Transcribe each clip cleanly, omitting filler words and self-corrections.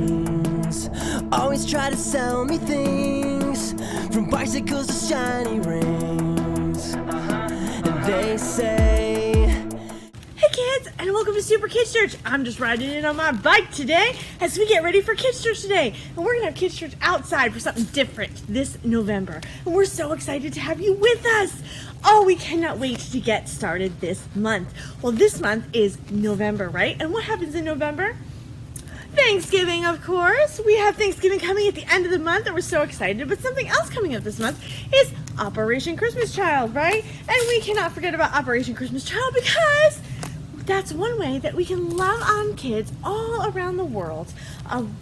jeans. Always try to sell me things, from bicycles to shiny rings. And they say, hey kids, and welcome to Super Kids Church. I'm just riding in on my bike today as we get ready for Kids Church today. And we're gonna have Kids Church outside for something different this November. And we're so excited to have you with us. Oh, we cannot wait to get started this month. Well, this month is November, right? And what happens in November? Thanksgiving, of course. We have Thanksgiving coming at the end of the month and we're so excited. But something else coming up this month is Operation Christmas Child, right? And we cannot forget about Operation Christmas Child because that's one way that we can love on kids all around the world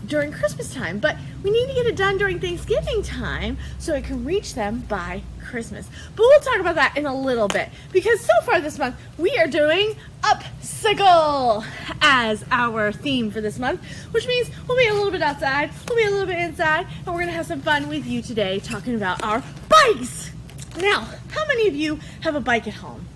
during Christmas time. But we need to get it done during Thanksgiving time so it can reach them by Christmas. But we'll talk about that in a little bit because so far this month we are doing Upcycle as our theme for this month, which means we'll be a little bit outside, we'll be a little bit inside, and we're going to have some fun with you today talking about our bikes. Now, how many of you have a bike at home?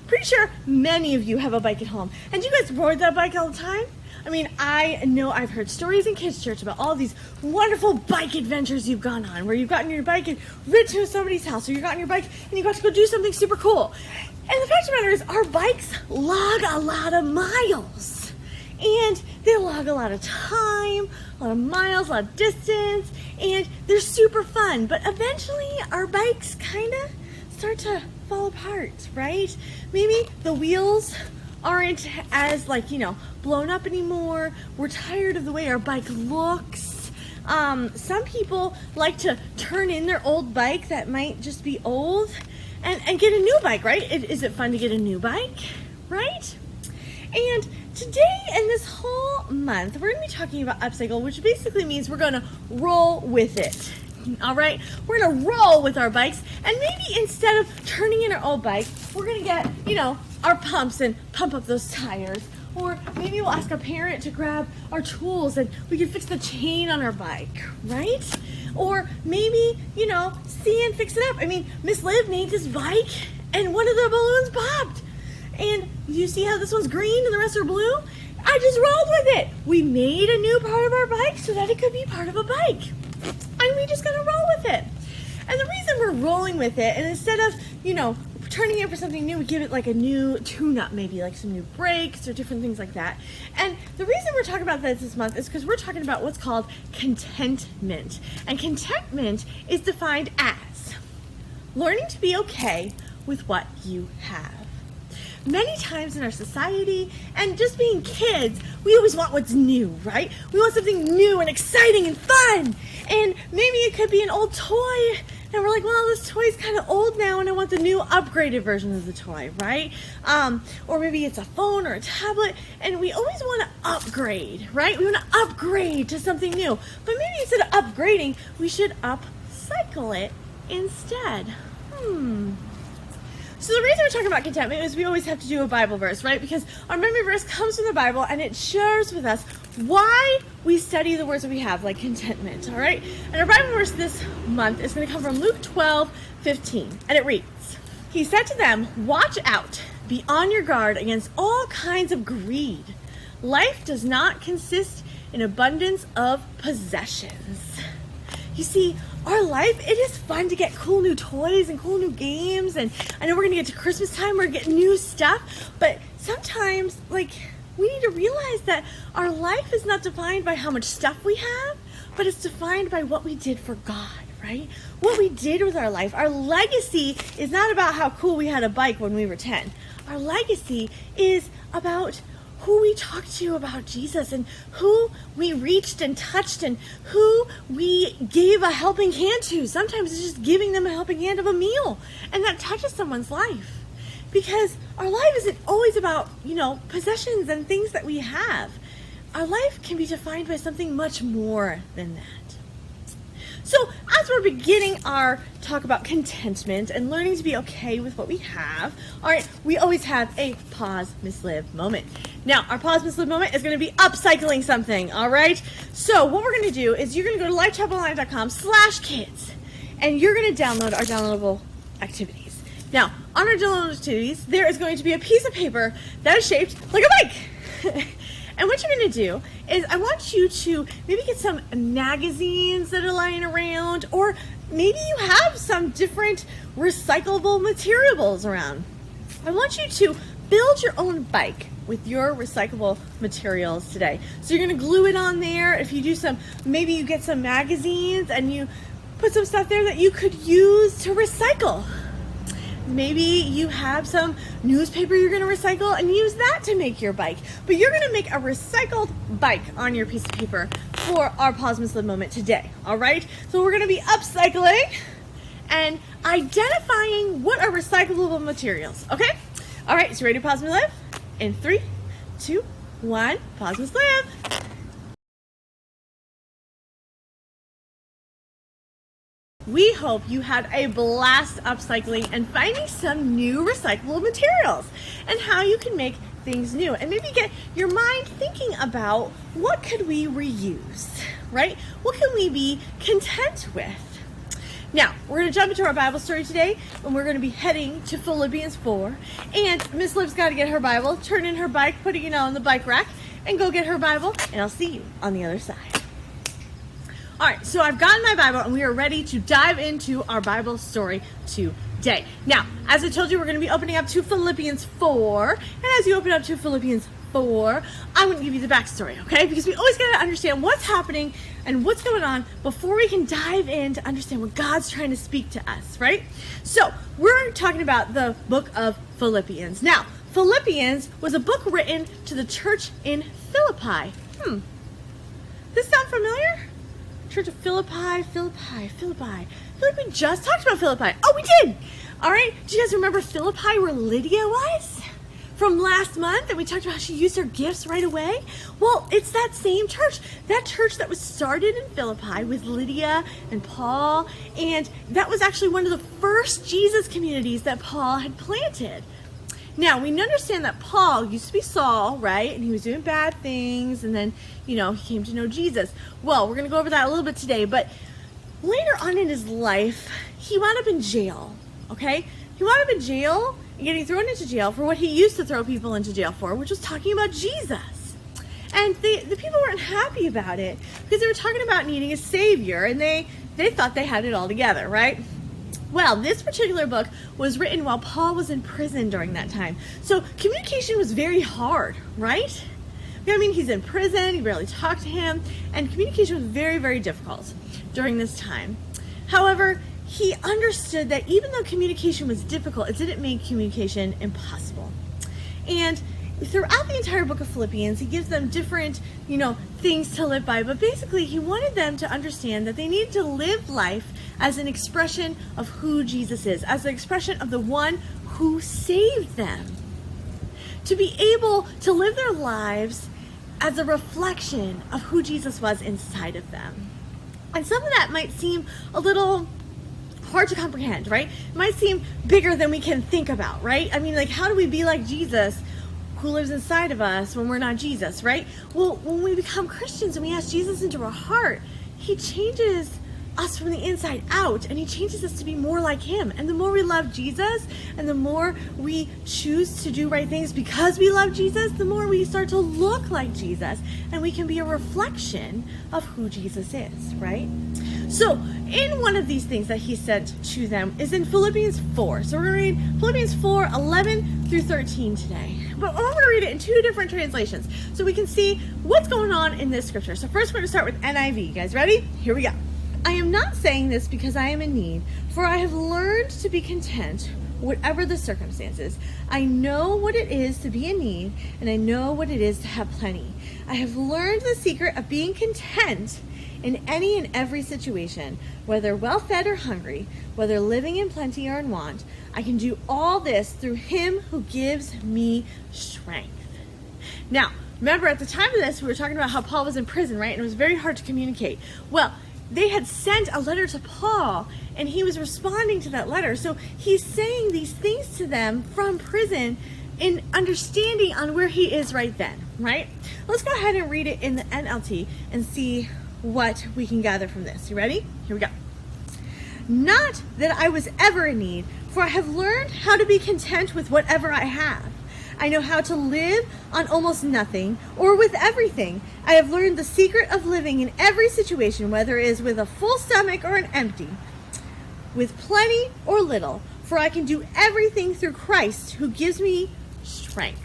Pretty sure many of you have a bike at home. And do you guys ride that bike all the time? I mean, I know I've heard stories in Kids Church about all these wonderful bike adventures you've gone on, where you've gotten your bike and ridden to somebody's house, or you got on your bike and you got to go do something super cool. And the fact of the matter is, our bikes log a lot of miles. And they log a lot of time, a lot of miles, a lot of distance, and they're super fun. But eventually, our bikes kind of start to fall apart, right? Maybe the wheels aren't as blown up anymore. We're tired of the way our bike looks. Some people like to turn in their old bike that might just be old and get a new bike, right? Is it fun to get a new bike, right? And today and this whole month, we're going to be talking about Upcycle, which basically means we're going to roll with it. All right, we're gonna roll with our bikes, and maybe instead of turning in our old bike, we're gonna get, our pumps and pump up those tires. Or maybe we'll ask a parent to grab our tools and we can fix the chain on our bike, right? Or maybe, see and fix it up. I mean, Miss Liv made this bike and one of the balloons popped. And you see how this one's green and the rest are blue? I just rolled with it. We made a new part of our bike so that it could be part of a bike. And we just gotta roll with it. And the reason we're rolling with it, and instead of, turning it for something new, we give it like a new tune-up, maybe like some new brakes or different things like that. And the reason we're talking about this month is because we're talking about what's called contentment. And contentment is defined as learning to be okay with what you have. Many times in our society, and just being kids, we always want what's new, right? We want something new and exciting and fun. And maybe it could be an old toy, and we're like, well, this toy's kind of old now, and I want the new upgraded version of the toy, right? Or maybe it's a phone or a tablet, and we always want to upgrade, right? We want to upgrade to something new. But maybe instead of upgrading, we should upcycle it instead. So the reason we're talking about contentment is we always have to do a Bible verse, right? Because our memory verse comes from the Bible and it shares with us why we study the words that we have, like contentment, all right? And our Bible verse this month is going to come from Luke 12:15, and it reads, "He said to them, 'Watch out, be on your guard against all kinds of greed. Life does not consist in abundance of possessions.'" You see, our life, it is fun to get cool new toys and cool new games, and I know we're gonna get to Christmas time, we're getting new stuff, but sometimes, we need to realize that our life is not defined by how much stuff we have, but it's defined by what we did for God, right? What we did with our life. Our legacy is not about how cool we had a bike when we were 10. Our legacy is about who we talked to about Jesus and who we reached and touched and who we gave a helping hand to. Sometimes it's just giving them a helping hand of a meal, and that touches someone's life. Because our life isn't always about, possessions and things that we have. Our life can be defined by something much more than that. So as we're beginning our talk about contentment and learning to be okay with what we have, all right, we always have a pause, Miss Liv moment. Now, our pause, Miss Liv moment is going to be upcycling something, all right? So what we're going to do is you're going to go to lifechapelonline.com/kids, and you're going to download our downloadable activities. Now, on our downloadable activities, there is going to be a piece of paper that is shaped like a bike. And what you're going to do is I want you to maybe get some magazines that are lying around, or maybe you have some different recyclable materials around. I want you to build your own bike with your recyclable materials today. So you're going to glue it on there. If you do maybe you get some magazines and you put some stuff there that you could use to recycle. Maybe you have some newspaper you're going to recycle and use that to make your bike. But you're going to make a recycled bike on your piece of paper for our Pause and Slip moment today. All right? So we're going to be upcycling and identifying what are recyclable materials. Okay? All right, so you ready to pause and live? In 3, 2, 1, pause and live. We hope you had a blast upcycling and finding some new recyclable materials and how you can make things new, and maybe get your mind thinking about what could we reuse, right? What can we be content with? Now, we're going to jump into our Bible story today, and we're going to be heading to Philippians 4. And Miss Liv's got to get her Bible, turn in her bike, putting it on the bike rack, and go get her Bible, and I'll see you on the other side. All right, so I've gotten my Bible, and we are ready to dive into our Bible story today. Now, as I told you, we're going to be opening up to Philippians 4. And as you open up to Philippians 4, I'm going to give you the backstory, okay? Because we always got to understand what's happening and what's going on before we can dive in to understand what God's trying to speak to us, right? So, we're talking about the book of Philippians. Now, Philippians was a book written to the church in Philippi. This sound familiar? Church of Philippi. We just talked about Philippi. Oh, we did! All right, do you guys remember Philippi where Lydia was? From last month, and we talked about how she used her gifts right away. Well, it's that same church. That church that was started in Philippi with Lydia and Paul, and that was actually one of the first Jesus communities that Paul had planted. Now, we understand that Paul used to be Saul, right? And he was doing bad things, and then, he came to know Jesus. Well, we're going to go over that a little bit today, but later on in his life, he wound up in jail, okay? He wound up in jail and getting thrown into jail for what he used to throw people into jail for, which was talking about Jesus. And the people weren't happy about it because they were talking about needing a savior, and they thought they had it all together, right? Well, this particular book was written while Paul was in prison during that time. So communication was very hard, right? I mean, he's in prison, you barely talk to him, and communication was very, very difficult during this time. However, he understood that even though communication was difficult, it didn't make communication impossible. And throughout the entire book of Philippians, he gives them different, things to live by, but basically he wanted them to understand that they needed to live life as an expression of who Jesus is, as an expression of the one who saved them. To be able to live their lives as a reflection of who Jesus was inside of them. And some of that might seem a little hard to comprehend, right? It might seem bigger than we can think about, right? I mean, how do we be like Jesus who lives inside of us when we're not Jesus, right? Well, when we become Christians and we ask Jesus into our heart, he changes us from the inside out, and he changes us to be more like him. And the more we love Jesus and the more we choose to do right things because we love Jesus, the more we start to look like Jesus, and we can be a reflection of who Jesus is, right? So in one of these things that he said to them is in Philippians 4. So we're going to read Philippians 4, 11 through 13 today. But I'm going to read it in two different translations so we can see what's going on in this scripture. So first we're going to start with NIV. You guys ready? Here we go. I am not saying this because I am in need, for I have learned to be content, whatever the circumstances. I know what it is to be in need, and I know what it is to have plenty. I have learned the secret of being content in any and every situation, whether well-fed or hungry, whether living in plenty or in want. I can do all this through him who gives me strength. Now, remember at the time of this, we were talking about how Paul was in prison, right? And it was very hard to communicate. Well, they had sent a letter to Paul, and he was responding to that letter. So he's saying these things to them from prison in understanding on where he is right then, right? Let's go ahead and read it in the NLT and see what we can gather from this. You ready? Here we go. Not that I was ever in need, for I have learned how to be content with whatever I have. I know how to live on almost nothing or with everything. I have learned the secret of living in every situation, whether it is with a full stomach or an empty, with plenty or little, for I can do everything through Christ who gives me strength.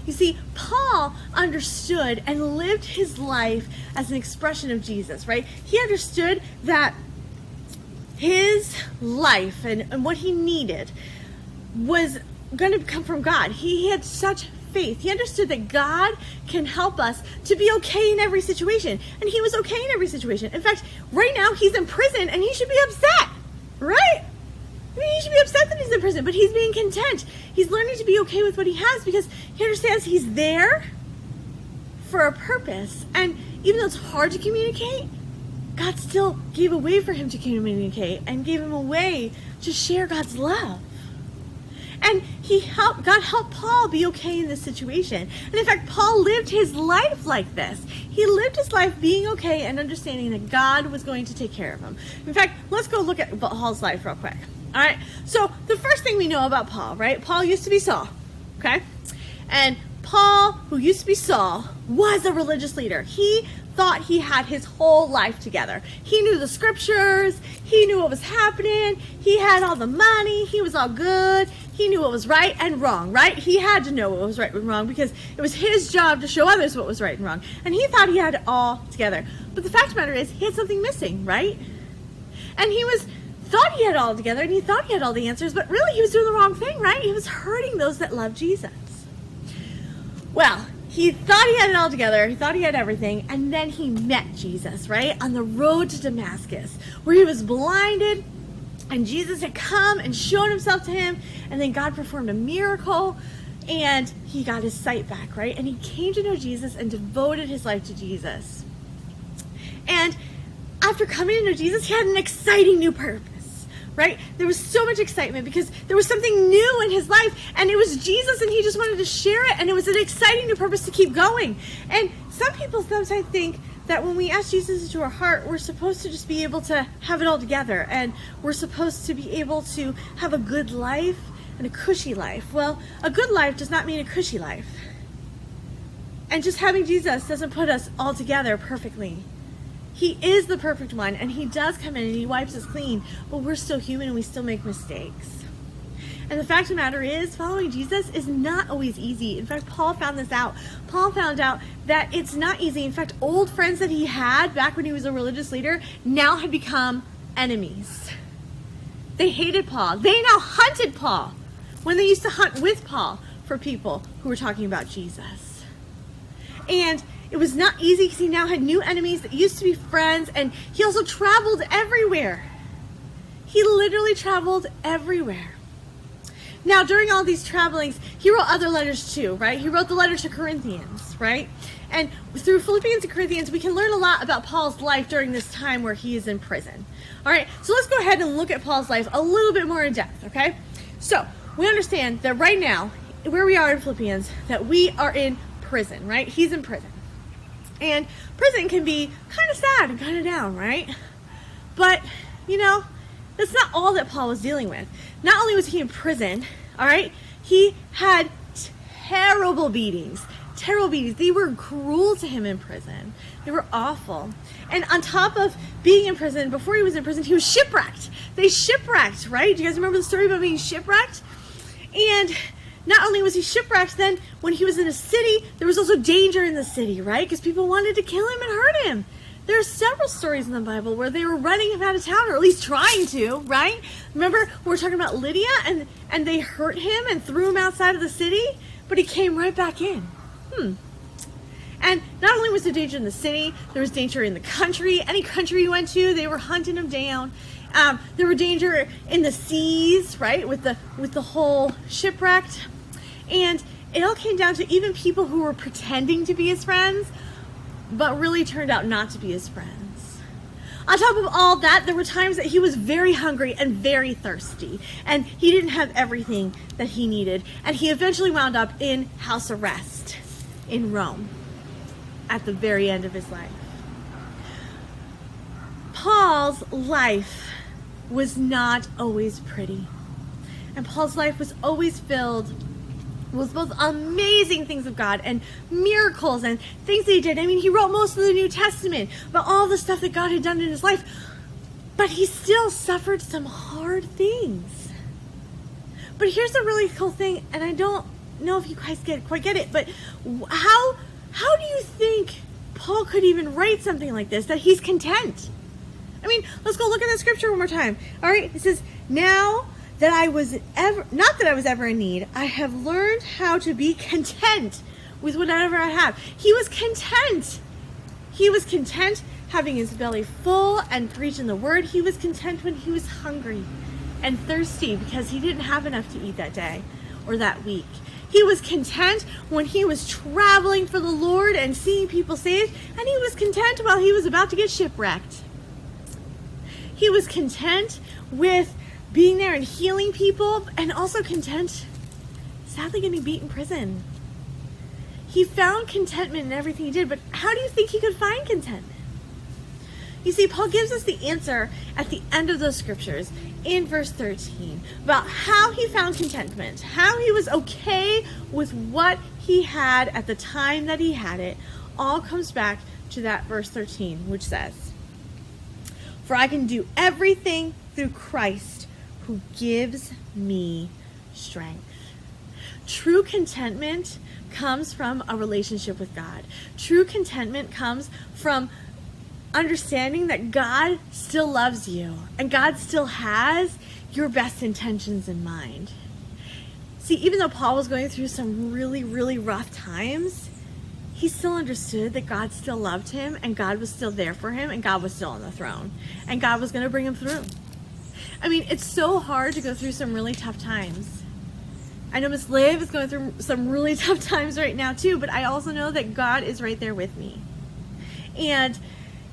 You see, Paul understood and lived his life as an expression of Jesus, right? He understood that his life and what he needed was going to come from God. He had such faith. He understood that God can help us to be okay in every situation. And he was okay in every situation. In fact, right now he's in prison and he should be upset, right? I mean, he should be upset that he's in prison, but he's being content. He's learning to be okay with what he has because he understands he's there for a purpose. And even though it's hard to communicate, God still gave a way for him to communicate and gave him a way to share God's love. And God helped Paul be okay in this situation. And in fact, Paul lived his life like this. He lived his life being okay and understanding that God was going to take care of him. In fact, let's go look at Paul's life real quick. All right, so the first thing we know about Paul, right? Paul used to be Saul, okay? And Paul, who used to be Saul, was a religious leader. He thought he had his whole life together. He knew the scriptures. He knew what was happening. He had all the money. He was all good. He knew what was right and wrong, right? He had to know what was right and wrong because it was his job to show others what was right and wrong. And he thought he had it all together. But the fact of the matter is, he had something missing, right? And thought he had it all together and he thought he had all the answers, but really he was doing the wrong thing, right? He was hurting those that love Jesus. Well, he thought he had it all together. He thought he had everything. And then he met Jesus, right? On the road to Damascus, where he was blinded and Jesus had come and shown himself to him. And then God performed a miracle and he got his sight back, right? And he came to know Jesus and devoted his life to Jesus. And after coming to know Jesus, he had an exciting new purpose. Right? There was so much excitement because there was something new in his life and it was Jesus and he just wanted to share it and it was an exciting new purpose to keep going. And some people sometimes think that when we ask Jesus into our heart, we're supposed to just be able to have it all together and we're supposed to be able to have a good life and a cushy life. Well, a good life does not mean a cushy life. And just having Jesus doesn't put us all together perfectly. He is the perfect one, and he does come in and he wipes us clean, but we're still human and we still make mistakes. And the fact of the matter is, following Jesus is not always easy. In fact, Paul found this out. Paul found out that it's not easy. In fact, old friends that he had back when he was a religious leader now had become enemies. They hated Paul. They now hunted Paul when they used to hunt with Paul for people who were talking about Jesus. And it was not easy because he now had new enemies that used to be friends, and he also traveled everywhere. He literally traveled everywhere. Now, during all these travelings, he wrote other letters too, right? He wrote the letter to Corinthians, right? And through Philippians and Corinthians, we can learn a lot about Paul's life during this time where he is in prison. All right, so let's go ahead and look at Paul's life a little bit more in depth, okay? So, we understand that right now, where we are in Philippians, that we are in prison, right? He's in prison. And prison can be kind of sad and kind of down, right? But, that's not all that Paul was dealing with. Not only was he in prison, all right, he had terrible beatings. Terrible beatings. They were cruel to him in prison. They were awful. And on top of being in prison, before he was in prison, he was shipwrecked. They shipwrecked, right? Do you guys remember the story about being shipwrecked? And not only was he shipwrecked, then when he was in a city, there was also danger in the city, right? Because people wanted to kill him and hurt him. There are several stories in the Bible where they were running him out of town, or at least trying to, right? Remember, we were talking about Lydia, and they hurt him and threw him outside of the city, but he came right back in. And not only was there danger in the city, there was danger in the country. Any country he went to, they were hunting him down. There were danger in the seas, right, with the whole shipwrecked. And it all came down to even people who were pretending to be his friends, but really turned out not to be his friends. On top of all that, there were times that he was very hungry and very thirsty, and he didn't have everything that he needed. And he eventually wound up in house arrest in Rome at the very end of his life. Paul's life was not always pretty. And Paul's life was always filled was both amazing things of God and miracles and things that he did. I mean, he wrote most of the New Testament about all the stuff that God had done in his life, but he still suffered some hard things. But here's the really cool thing, and I don't know if you guys quite get it, but how do you think Paul could even write something like this, that he's content? I mean, let's go look at that scripture one more time. All right, it says, now that not that I was ever in need, I have learned how to be content with whatever I have. He was content. He was content having his belly full and preaching the word. He was content when he was hungry and thirsty because he didn't have enough to eat that day or that week. He was content when he was traveling for the Lord and seeing people saved, and he was content while he was about to get shipwrecked. He was content with being there and healing people, and also content, sadly, getting beat in prison. He found contentment in everything he did, but how do you think he could find contentment? You see, Paul gives us the answer at the end of those scriptures in verse 13 about how he found contentment, how he was okay with what he had at the time that he had it. All comes back to that verse 13, which says, "For I can do everything through Christ who gives me strength." True contentment comes from a relationship with God. True contentment comes from understanding that God still loves you and God still has your best intentions in mind. See, even though Paul was going through some really, really rough times, he still understood that God still loved him and God was still there for him and God was still on the throne and God was going to bring him through. I mean, it's so hard to go through some really tough times. I know Miss Liv is going through some really tough times right now too, but I also know that God is right there with me. And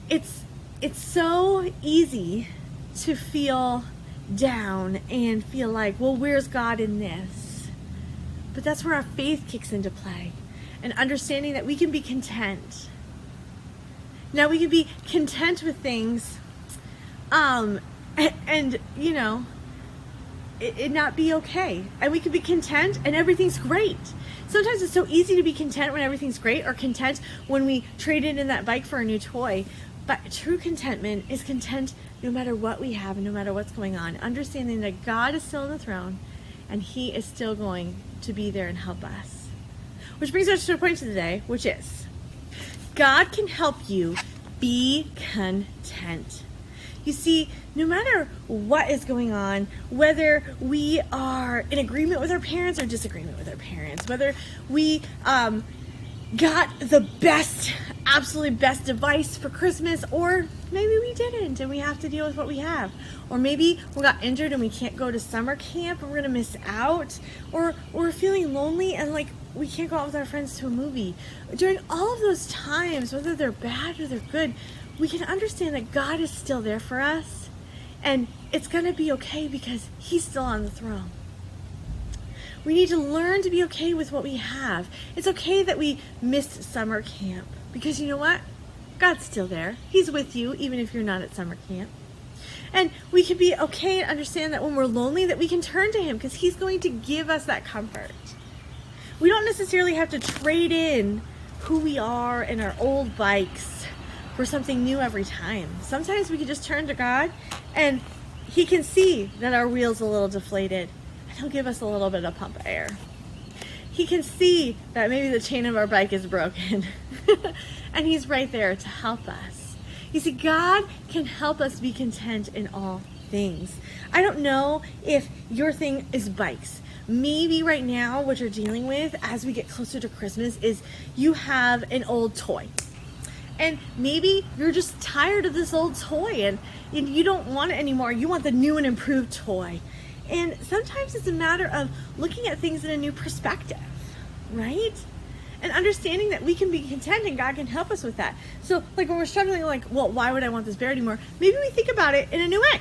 it's so easy to feel down and feel like, well, where's God in this? But that's where our faith kicks into play, and understanding that we can be content. Now, we can be content with things, and you know, it not be okay. And we can be content and everything's great. Sometimes it's so easy to be content when everything's great, or content when we traded in that bike for a new toy. But true contentment is content no matter what we have and no matter what's going on. Understanding that God is still on the throne and he is still going to be there and help us. Which brings us to the point of the day, which is, God can help you be content. You see, no matter what is going on, whether we are in agreement with our parents or disagreement with our parents, whether we got the best, absolutely best device for Christmas, or maybe we didn't and we have to deal with what we have, or maybe we got injured and we can't go to summer camp and we're going to miss out, or we're feeling lonely and like we can't go out with our friends to a movie. During all of those times, whether they're bad or they're good, we can understand that God is still there for us, and it's going to be okay because he's still on the throne. We need to learn to be okay with what we have. It's okay that we missed summer camp, because you know what? God's still there. He's with you even if you're not at summer camp. And we can be okay and understand that when we're lonely, that we can turn to him because he's going to give us that comfort. We don't necessarily have to trade in who we are and our old bikes for something new every time. Sometimes we can just turn to God and he can see that our wheel's a little deflated and he'll give us a little bit of pump of air. He can see that maybe the chain of our bike is broken and he's right there to help us. You see, God can help us be content in all things. I don't know if your thing is bikes. Maybe right now what you're dealing with as we get closer to Christmas is you have an old toy. And maybe you're just tired of this old toy and you don't want it anymore. You want the new and improved toy. And sometimes it's a matter of looking at things in a new perspective, right? And understanding that we can be content and God can help us with that. So like when we're struggling, like, well, why would I want this bear anymore? Maybe we think about it in a new way.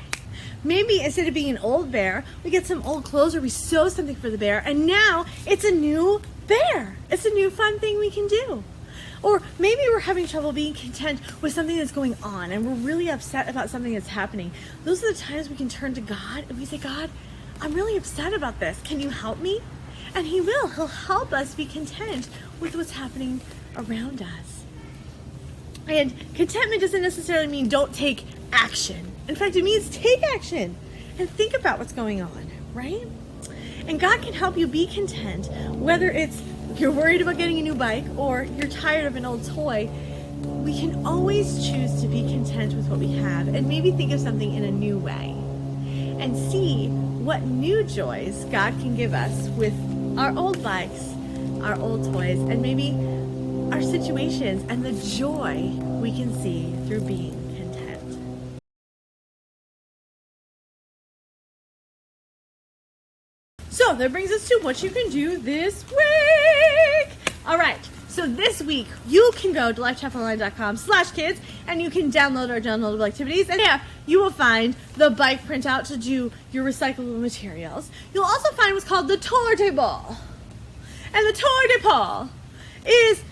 Maybe instead of being an old bear, we get some old clothes or we sew something for the bear, and now it's a new bear. It's a new fun thing we can do. Or maybe we're having trouble being content with something that's going on and we're really upset about something that's happening. Those are the times we can turn to God and we say, God, I'm really upset about this. Can you help me? And He will. He'll help us be content with what's happening around us. And contentment doesn't necessarily mean don't take action. In fact, it means take action and think about what's going on, right? And God can help you be content, whether it's you're worried about getting a new bike or you're tired of an old toy. We can always choose to be content with what we have and maybe think of something in a new way and see what new joys God can give us with our old bikes, our old toys, and maybe our situations and the joy we can see through being content. So that brings us to what you can do this week. All right. So this week, you can go to lifechapelonline.com/kids and you can download our downloadable activities. And yeah, you will find the bike printout to do your recyclable materials. You'll also find what's called the tour table. And the tour table is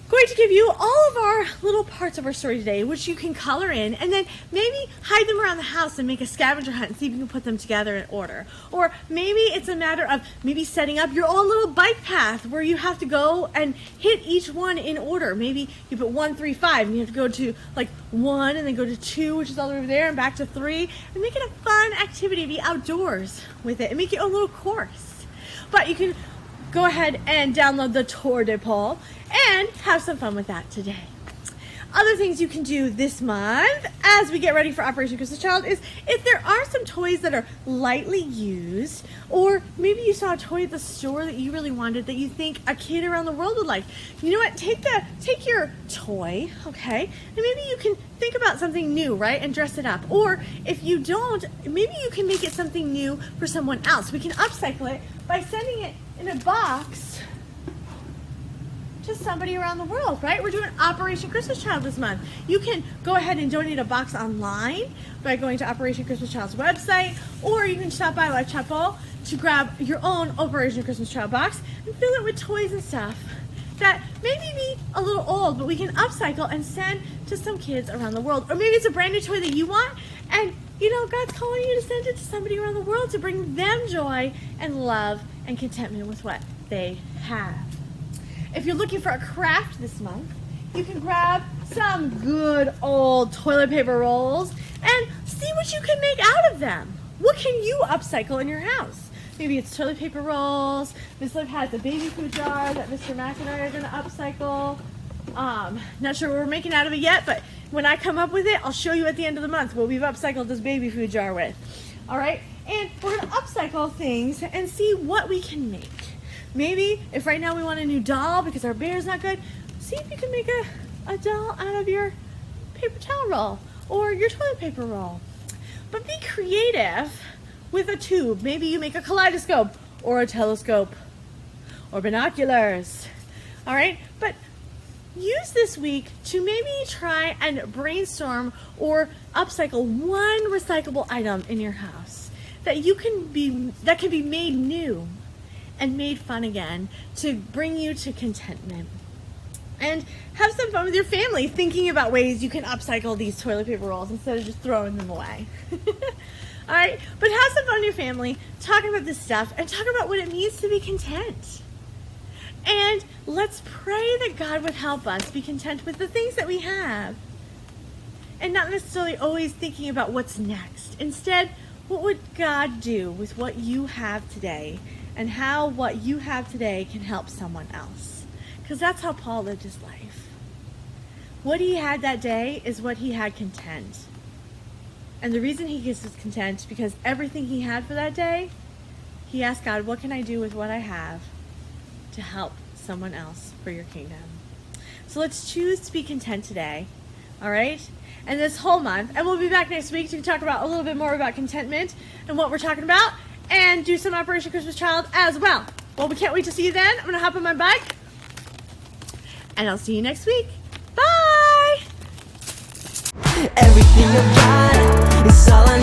going to give you all of our little parts of our story today, which you can color in, and then maybe hide them around the house and make a scavenger hunt and see if you can put them together in order. Or maybe it's a matter of maybe setting up your own little bike path where you have to go and hit each one in order. Maybe you put 1, 3, 5, and you have to go to like 1 and then go to 2, which is all over there, and back to 3, and make it a fun activity. Be outdoors with it and make your own little course. But you can go ahead and download the Tour de Paul and have some fun with that today. Other things you can do this month as we get ready for Operation Christmas Child is if there are some toys that are lightly used, or maybe you saw a toy at the store that you really wanted that you think a kid around the world would like. You know what? Take your toy, okay, and maybe you can think about something new, right, and dress it up. Or if you don't, maybe you can make it something new for someone else. We can upcycle it by sending it in a box to somebody around the world, right? We're doing Operation Christmas Child this month. You can go ahead and donate a box online by going to Operation Christmas Child's website, or you can stop by Life Chapel to grab your own Operation Christmas Child box and fill it with toys and stuff that maybe be a little old, but we can upcycle and send to some kids around the world. Or maybe it's a brand new toy that you want, and you know, God's calling you to send it to somebody around the world to bring them joy and love and contentment with what they have. If you're looking for a craft this month, you can grab some good old toilet paper rolls and see what you can make out of them. What can you upcycle in your house? Maybe it's toilet paper rolls. Miss Liv has a baby food jar that Mr. Mac and I are going to upcycle. Not sure what we're making out of it yet, but when I come up with it, I'll show you at the end of the month what we've upcycled this baby food jar with. All right? And we're going to upcycle things and see what we can make. Maybe if right now we want a new doll because our bear's not good, see if you can make a doll out of your paper towel roll or your toilet paper roll. But be creative with a tube. Maybe you make a kaleidoscope or a telescope or binoculars. All right? But use this week to maybe try and brainstorm or upcycle one recyclable item in your house that can be made new and made fun again to bring you to contentment. And have some fun with your family thinking about ways you can upcycle these toilet paper rolls instead of just throwing them away. All right, but have some fun with your family talking about this stuff and talk about what it means to be content. And let's pray that God would help us be content with the things that we have and not necessarily always thinking about what's next. Instead, what would God do with what you have today and how what you have today can help someone else? Because that's how Paul lived his life. What he had that day is what he had content. And the reason he gets his content is because everything he had for that day, he asked God, what can I do with what I have to help someone else for your kingdom? So let's choose to be content today, all right? And this whole month, and we'll be back next week to talk about a little bit more about contentment and what we're talking about, and do some Operation Christmas Child as well. Well, we can't wait to see you then. I'm going to hop on my bike, and I'll see you next week. Bye! Everything I've got is all I